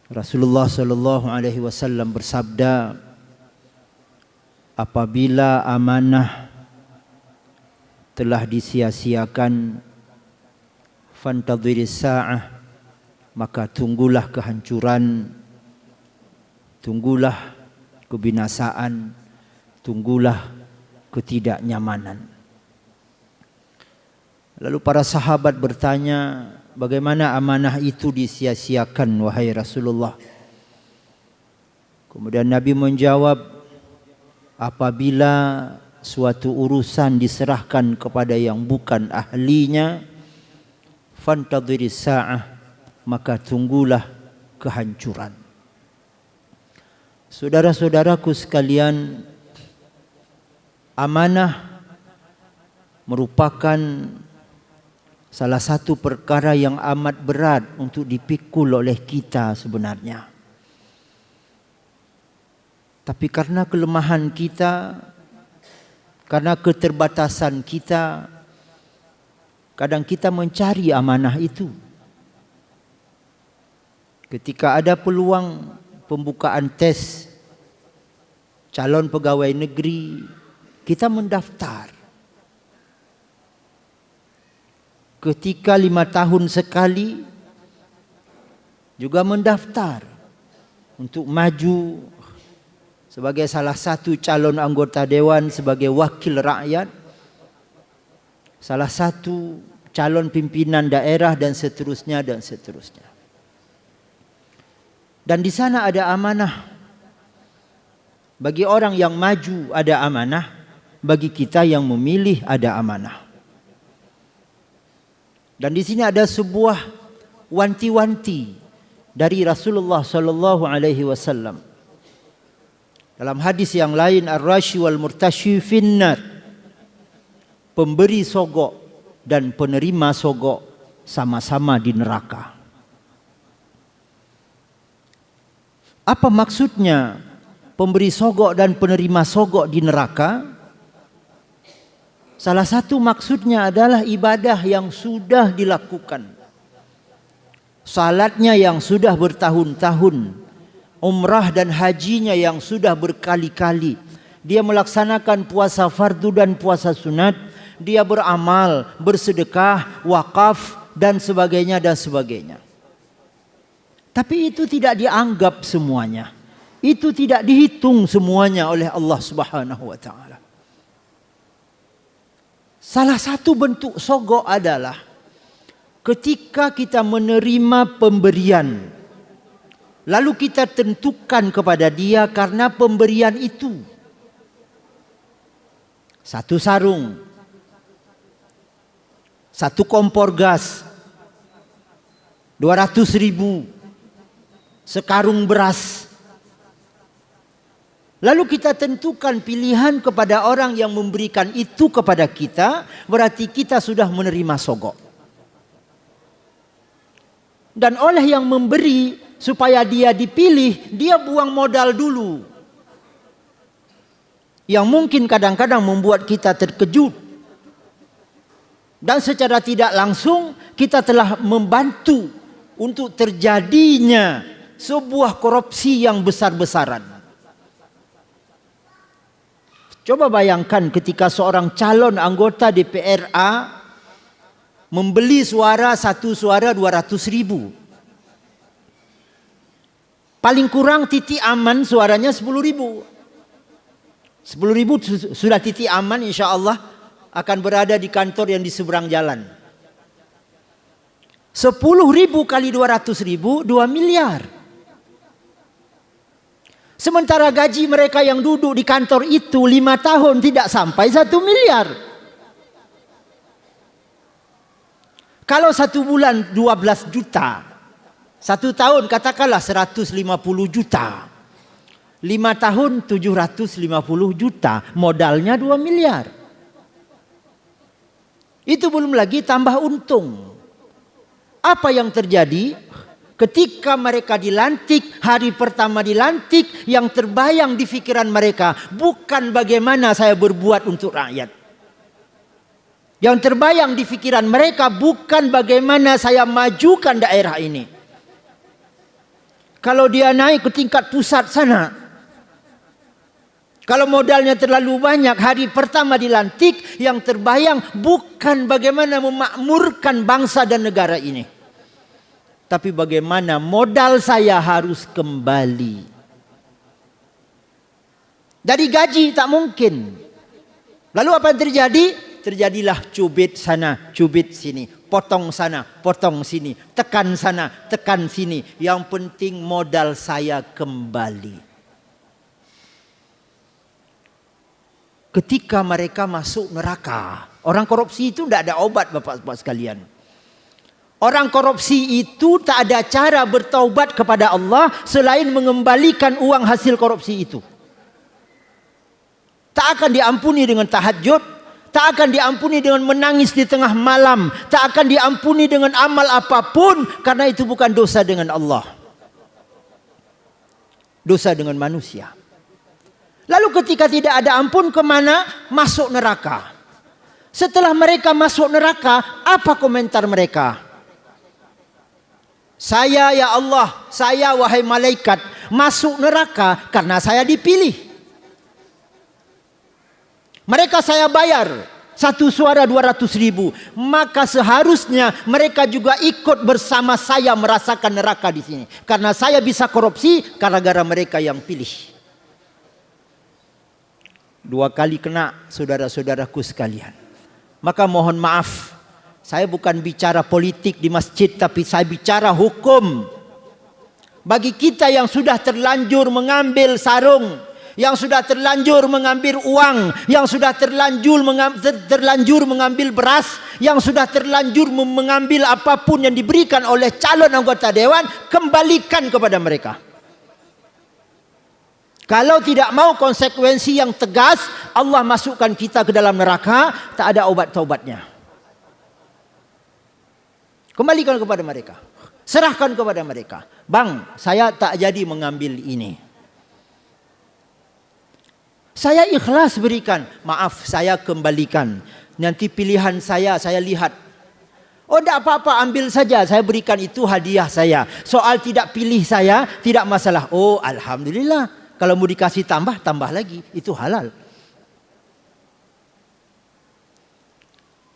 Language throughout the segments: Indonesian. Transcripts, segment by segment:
Rasulullah sallallahu alaihi wasallam bersabda, apabila amanah telah disia-siakan, fantadhiris sa'ah, maka tunggulah kehancuran, tunggulah kebinasaan, tunggulah ketidaknyamanan. Lalu para sahabat bertanya, bagaimana amanah itu disia-siakan wahai Rasulullah? Kemudian Nabi menjawab, apabila suatu urusan diserahkan kepada yang bukan ahlinya, fantadhiris sa'ah, maka tunggulah kehancuran. Saudara-saudaraku sekalian, amanah merupakan salah satu perkara yang amat berat untuk dipikul oleh kita sebenarnya. Tapi karena kelemahan kita, karena keterbatasan kita, kadang kita mencari amanah itu. Ketika ada peluang pembukaan tes calon pegawai negeri, kita mendaftar. Ketika 5 tahun sekali juga mendaftar untuk maju sebagai salah satu calon anggota dewan, sebagai wakil rakyat, salah satu calon pimpinan daerah, dan seterusnya dan seterusnya. Dan di sana ada amanah. Bagi orang yang maju ada amanah, bagi kita yang memilih ada amanah. Dan di sini ada sebuah wanti-wanti dari Rasulullah sallallahu alaihi wasallam. Dalam hadis yang lain, ar-rashi wal murtashi finnar, pemberi sogok dan penerima sogok sama-sama di neraka. Apa maksudnya pemberi sogok dan penerima sogok di neraka? Salah satu maksudnya adalah ibadah yang sudah dilakukan, salatnya yang sudah bertahun-tahun, umrah dan hajinya yang sudah berkali-kali. Dia melaksanakan puasa fardu dan puasa sunat, dia beramal, bersedekah, wakaf dan sebagainya dan sebagainya. Tapi itu tidak dianggap semuanya. Itu tidak dihitung semuanya oleh Allah Subhanahu wa taala. Salah satu bentuk sogok adalah ketika kita menerima pemberian, lalu kita tentukan kepada dia karena pemberian itu. Satu sarung, satu kompor gas, 200.000, sekarung beras. Lalu kita tentukan pilihan kepada orang yang memberikan itu kepada kita, berarti kita sudah menerima sogok. Dan oleh yang memberi, supaya dia dipilih, dia buang modal dulu. Yang mungkin kadang-kadang membuat kita terkejut. Dan secara tidak langsung kita telah membantu untuk terjadinya sebuah korupsi yang besar-besaran. Coba bayangkan ketika seorang calon anggota DPRA membeli suara, satu suara 200.000. Paling kurang titik aman suaranya 10.000. 10.000 sudah titik aman, insya Allah akan berada di kantor yang di seberang jalan. 10.000 kali 200.000, 2 miliar. Sementara gaji mereka yang duduk di kantor itu 5 tahun tidak sampai 1 miliar. Kalau 1 bulan 12 juta, 1 tahun katakanlah 150 juta. 5 tahun 750 juta, modalnya 2 miliar. Itu belum lagi tambah untung. Apa yang terjadi? Ketika mereka dilantik, hari pertama dilantik, yang terbayang di pikiran mereka bukan bagaimana saya berbuat untuk rakyat. Yang terbayang di pikiran mereka bukan bagaimana saya majukan daerah ini. Kalau dia naik ke tingkat pusat sana, kalau modalnya terlalu banyak, hari pertama dilantik, yang terbayang bukan bagaimana memakmurkan bangsa dan negara ini, tapi bagaimana modal saya harus kembali. Dari gaji tak mungkin. Lalu apa yang terjadi? Terjadilah cubit sana, cubit sini, potong sana, potong sini, tekan sana, tekan sini. Yang penting modal saya kembali. Ketika mereka masuk neraka, orang korupsi itu tidak ada obat, bapak-bapak sekalian. Orang korupsi itu tak ada cara bertaubat kepada Allah selain mengembalikan uang hasil korupsi itu. Tak akan diampuni dengan tahajud, tak akan diampuni dengan menangis di tengah malam, tak akan diampuni dengan amal apapun, karena itu bukan dosa dengan Allah. Dosa dengan manusia. Lalu ketika tidak ada ampun, kemana? Masuk neraka. Setelah mereka masuk neraka, apa komentar mereka? Saya ya Allah, saya wahai malaikat, masuk neraka karena saya dipilih. Mereka saya bayar, satu suara 200.000. Maka seharusnya mereka juga ikut bersama saya merasakan neraka di sini. Karena saya bisa korupsi, gara-gara mereka yang pilih. 2 kali kena, saudara-saudaraku sekalian. Maka mohon maaf, saya bukan bicara politik di masjid, tapi saya bicara hukum. Bagi kita yang sudah terlanjur mengambil sarung, yang sudah terlanjur mengambil uang, yang sudah terlanjur mengambil beras, yang sudah terlanjur mengambil apapun yang diberikan oleh calon anggota dewan, kembalikan kepada mereka. Kalau tidak mau konsekuensi yang tegas, Allah masukkan kita ke dalam neraka, tak ada obat taubatnya. Kembalikan kepada mereka. Serahkan kepada mereka. Bang, saya tak jadi mengambil ini. Saya ikhlas berikan. Maaf, saya kembalikan. Nanti pilihan saya lihat. Oh, tidak apa-apa, ambil saja. Saya berikan itu hadiah saya. Soal tidak pilih saya, tidak masalah. Oh, alhamdulillah. Kalau mau dikasih tambah, tambah lagi. Itu halal.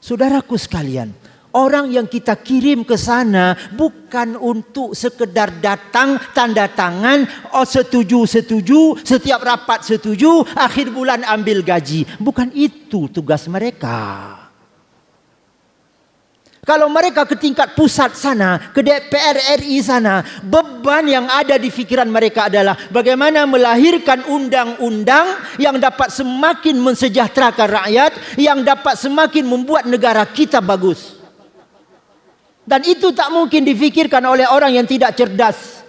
Saudaraku sekalian, orang yang kita kirim ke sana bukan untuk sekedar datang, tanda tangan, oh setuju, setiap rapat setuju, akhir bulan ambil gaji. Bukan itu tugas mereka. Kalau mereka ke tingkat pusat sana, ke DPR RI sana, beban yang ada di pikiran mereka adalah bagaimana melahirkan undang-undang yang dapat semakin mensejahterakan rakyat, yang dapat semakin membuat negara kita bagus. Dan itu tak mungkin difikirkan oleh orang yang tidak cerdas.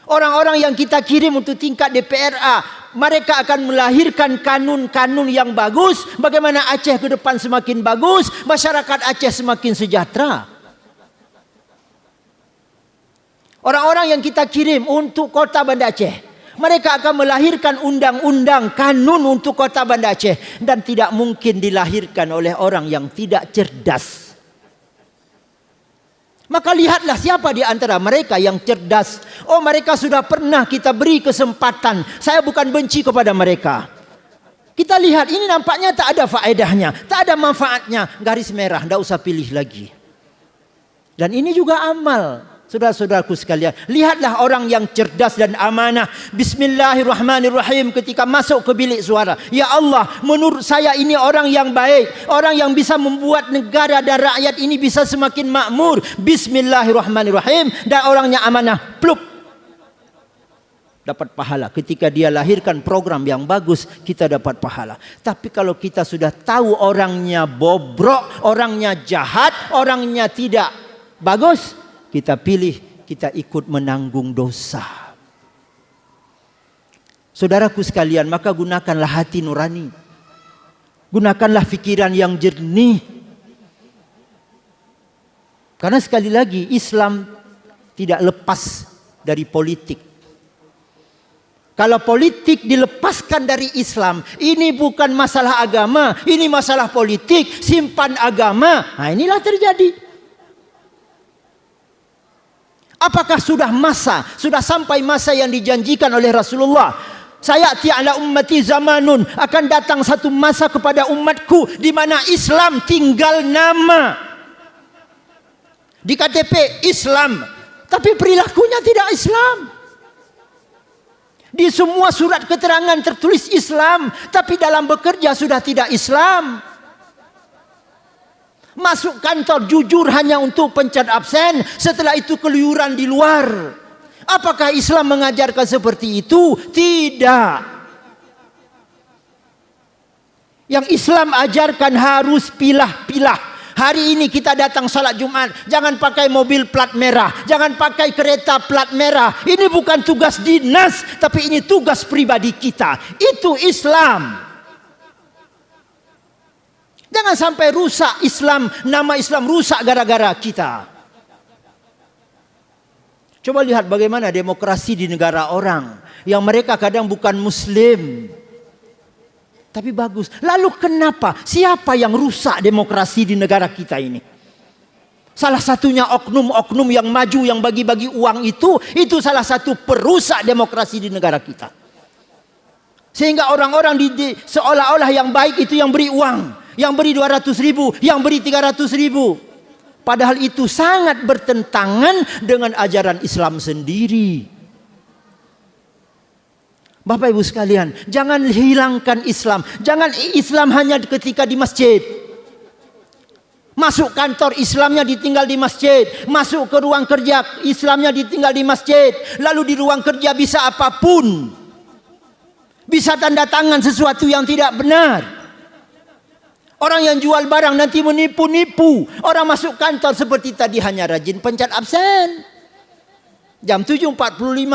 Orang-orang yang kita kirim untuk tingkat DPRA, mereka akan melahirkan kanun-kanun yang bagus. Bagaimana Aceh ke depan semakin bagus, masyarakat Aceh semakin sejahtera. Orang-orang yang kita kirim untuk kota Banda Aceh, mereka akan melahirkan undang-undang, kanun untuk kota Banda Aceh. Dan tidak mungkin dilahirkan oleh orang yang tidak cerdas. Maka lihatlah siapa di antara mereka yang cerdas. Oh, mereka sudah pernah kita beri kesempatan. Saya bukan benci kepada mereka. Kita lihat ini nampaknya tak ada faedahnya, tak ada manfaatnya. Garis merah, tidak usah pilih lagi. Dan ini juga amal. Saudara-saudaraku sekalian, lihatlah orang yang cerdas dan amanah. Bismillahirrahmanirrahim ketika masuk ke bilik suara. Ya Allah, menurut saya ini orang yang baik, orang yang bisa membuat negara dan rakyat ini bisa semakin makmur. Bismillahirrahmanirrahim. Dan orangnya amanah, plup, dapat pahala. Ketika dia lahirkan program yang bagus, kita dapat pahala. Tapi kalau kita sudah tahu orangnya bobrok, orangnya jahat, orangnya tidak bagus, kita pilih, kita ikut menanggung dosa. Saudaraku sekalian, maka gunakanlah hati nurani. Gunakanlah fikiran yang jernih. Karena sekali lagi, Islam tidak lepas dari politik. Kalau politik dilepaskan dari Islam, ini bukan masalah agama, ini masalah politik, simpan agama. Nah, inilah terjadi. Apakah sudah sampai masa yang dijanjikan oleh Rasulullah? Sayati ala ummati zamanun, akan datang satu masa kepada umatku di mana Islam tinggal nama. Di KTP Islam, tapi perilakunya tidak Islam. Di semua surat keterangan tertulis Islam, tapi dalam bekerja sudah tidak Islam. Masuk kantor jujur hanya untuk pencet absen, setelah itu keluyuran di luar. Apakah Islam mengajarkan seperti itu? Tidak. Yang Islam ajarkan harus pilah-pilah. Hari ini kita datang salat Jumat, jangan pakai mobil plat merah, jangan pakai kereta plat merah. Ini bukan tugas dinas, tapi ini tugas pribadi kita. Itu Islam. Jangan sampai rusak Islam, nama Islam rusak gara-gara kita. Coba lihat bagaimana demokrasi di negara orang yang mereka kadang bukan Muslim, tapi bagus. Lalu kenapa? Siapa yang rusak demokrasi di negara kita ini? Salah satunya oknum-oknum yang maju, yang bagi-bagi uang itu salah satu perusak demokrasi di negara kita. Sehingga orang-orang seolah-olah yang baik itu yang beri uang, yang beri 200.000, yang beri 300.000. Padahal itu sangat bertentangan dengan ajaran Islam sendiri. Bapak Ibu sekalian, jangan hilangkan Islam. Jangan Islam hanya ketika di masjid. Masuk kantor, Islamnya ditinggal di masjid. Masuk ke ruang kerja, Islamnya ditinggal di masjid. Lalu di ruang kerja bisa apapun. Bisa tanda tangan sesuatu yang tidak benar. Orang yang jual barang nanti menipu-nipu. Orang masuk kantor seperti tadi hanya rajin pencet absen. Jam 7.45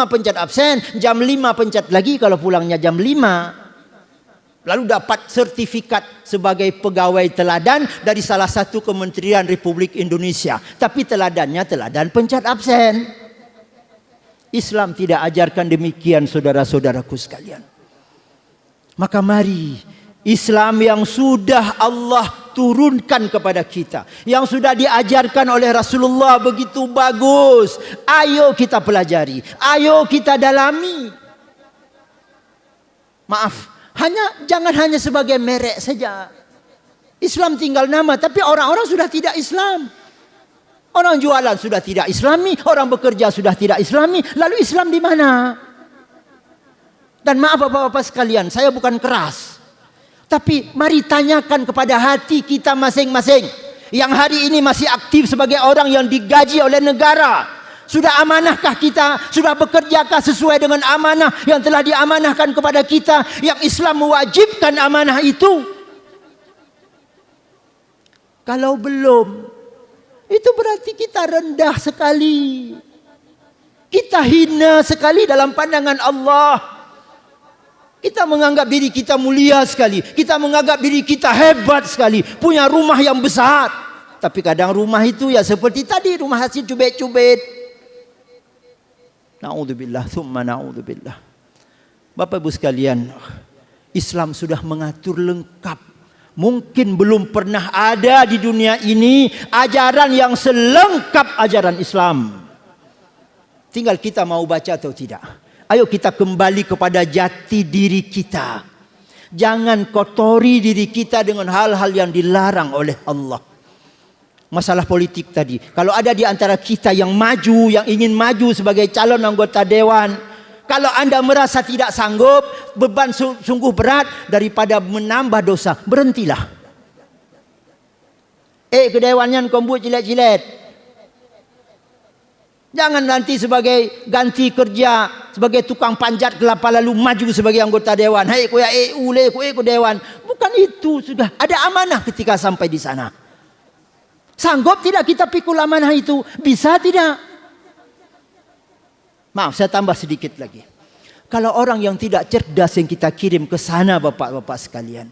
pencet absen, jam 5 pencet lagi kalau pulangnya jam 5. Lalu dapat sertifikat sebagai pegawai teladan dari salah satu kementerian Republik Indonesia. Tapi teladannya teladan pencet absen. Islam tidak ajarkan demikian, saudara-saudaraku sekalian. Maka mari Islam yang sudah Allah turunkan kepada kita, yang sudah diajarkan oleh Rasulullah begitu bagus, ayo kita pelajari, ayo kita dalami. Maaf, jangan hanya sebagai merek saja. Islam tinggal nama, tapi orang-orang sudah tidak Islam. Orang jualan sudah tidak Islami, orang bekerja sudah tidak Islami. Lalu Islam di mana? Dan maaf Bapak-bapak sekalian, saya bukan keras. Tapi mari tanyakan kepada hati kita masing-masing. Yang hari ini masih aktif sebagai orang yang digaji oleh negara. Sudah amanahkah kita? Sudah bekerjakah sesuai dengan amanah yang telah diamanahkan kepada kita? Yang Islam mewajibkan amanah itu? Kalau belum, itu berarti kita rendah sekali. Kita hina sekali dalam pandangan Allah. Kita menganggap diri kita mulia sekali. Kita menganggap diri kita hebat sekali. Punya rumah yang besar. Tapi kadang rumah itu ya seperti tadi, rumah hasil cubit-cubit. Na'udzubillah, thumma na'udzubillah. Bapak Ibu sekalian, Islam sudah mengatur lengkap. Mungkin belum pernah ada di dunia ini ajaran yang selengkap ajaran Islam. Tinggal kita mau baca atau tidak. Ayo kita kembali kepada jati diri kita. Jangan kotori diri kita dengan hal-hal yang dilarang oleh Allah. Masalah politik tadi. Kalau ada di antara kita yang maju, yang ingin maju sebagai calon anggota dewan. Kalau Anda merasa tidak sanggup, beban sungguh berat, daripada menambah dosa, berhentilah. Kedewannya kombu cilet-cilet. Jangan nanti sebagai ganti kerja, sebagai tukang panjat kelapa lalu maju sebagai anggota dewan. Hei ku ya ule ku dewan. Bukan itu, sudah ada amanah ketika sampai di sana. Sanggup tidak kita pikul amanah itu? Bisa tidak? Maaf, saya tambah sedikit lagi. Kalau orang yang tidak cerdas yang kita kirim ke sana Bapak-bapak sekalian.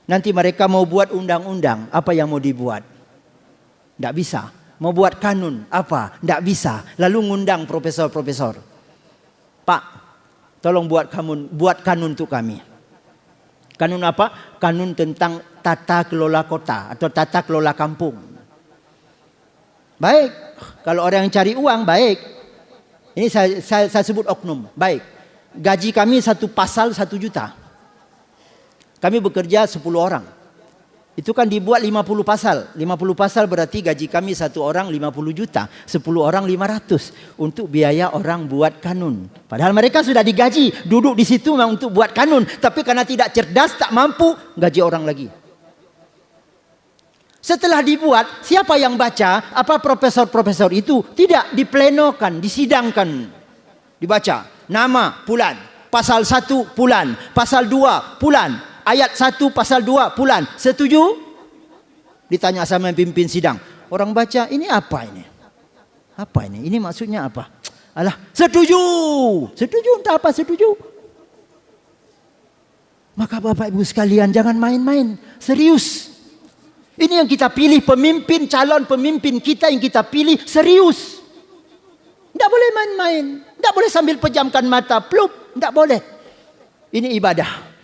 Nanti mereka mau buat undang-undang, apa yang mau dibuat? Tidak bisa. Mau buat kanun, apa? Tidak bisa. Lalu ngundang profesor-profesor. Pak, tolong buat kanun untuk kami. Kanun apa? Kanun tentang tata kelola kota atau tata kelola kampung. Baik. Kalau orang yang cari uang, baik. Ini saya sebut oknum, baik. Gaji kami satu pasal 1 juta. Kami bekerja 10 orang. Itu kan dibuat 50 pasal. 50 pasal berarti gaji kami satu orang 50 juta. 10 orang 500 untuk biaya orang buat kanun. Padahal mereka sudah digaji. Duduk di situ memang untuk buat kanun. Tapi karena tidak cerdas, tak mampu, gaji orang lagi. Setelah dibuat, siapa yang baca? Apa profesor-profesor itu? Tidak, diplenokan, disidangkan. Dibaca. Nama, bulan. Pasal 1, bulan. Pasal 2, bulan. Ayat 1 pasal 2 bulan. Setuju? Ditanya sama pimpin sidang. Orang baca, ini apa ini? Apa ini? Ini maksudnya apa? Alah, setuju. Setuju entah apa setuju. Maka Bapak Ibu sekalian jangan main-main. Serius. Ini yang kita pilih pemimpin, calon pemimpin kita yang kita pilih serius. Tidak boleh main-main. Tidak boleh sambil pejamkan mata. Plup. Tidak boleh. Ini ibadah.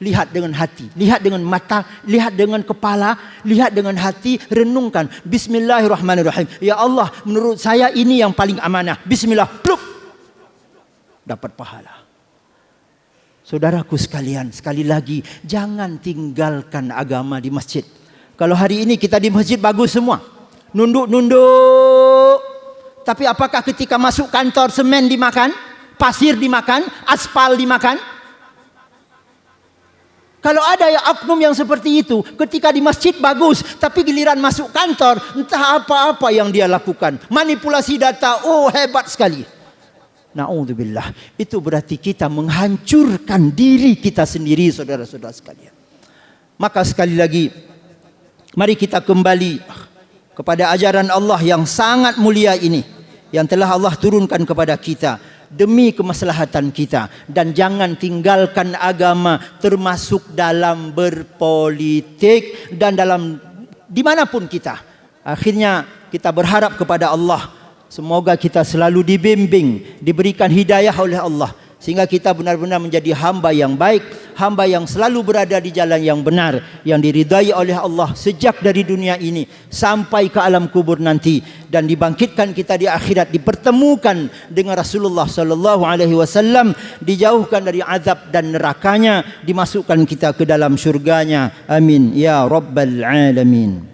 Lihat dengan hati, lihat dengan mata, lihat dengan kepala, lihat dengan hati, renungkan. Bismillahirrahmanirrahim. Ya Allah, menurut saya ini yang paling amanah. Bismillah, pluk. Dapat pahala. Saudaraku sekalian, sekali lagi, jangan tinggalkan agama di masjid. Kalau hari ini kita di masjid bagus semua. Nunduk-nunduk. Tapi apakah ketika masuk kantor semen dimakan? Pasir dimakan? Aspal dimakan? Kalau ada ya oknum yang seperti itu, ketika di masjid bagus, tapi giliran masuk kantor, entah apa-apa yang dia lakukan. Manipulasi data, oh hebat sekali. Na'udzubillah. Itu berarti kita menghancurkan diri kita sendiri, saudara-saudara sekalian. Maka sekali lagi, mari kita kembali kepada ajaran Allah yang sangat mulia ini, yang telah Allah turunkan kepada kita. Demi kemaslahatan kita. Dan jangan tinggalkan agama termasuk dalam berpolitik dan dalam dimanapun kita. Akhirnya kita berharap kepada Allah. Semoga kita selalu dibimbing, diberikan hidayah oleh Allah. Sehingga kita benar-benar menjadi hamba yang baik. Hamba yang selalu berada di jalan yang benar. Yang diridai oleh Allah sejak dari dunia ini. Sampai ke alam kubur nanti. Dan dibangkitkan kita di akhirat. Dipertemukan dengan Rasulullah SAW. Dijauhkan dari azab dan nerakanya. Dimasukkan kita ke dalam syurganya. Amin. Ya Rabbal Alamin.